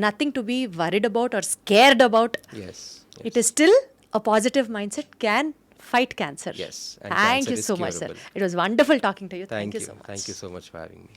nothing to be worried about or scared about. Yes. It is still a positive mindset can fight cancer. Yes, and Thank cancer you is so much, sir. curable. It was wonderful talking to you. Thank you so much. Thank you so much for having me.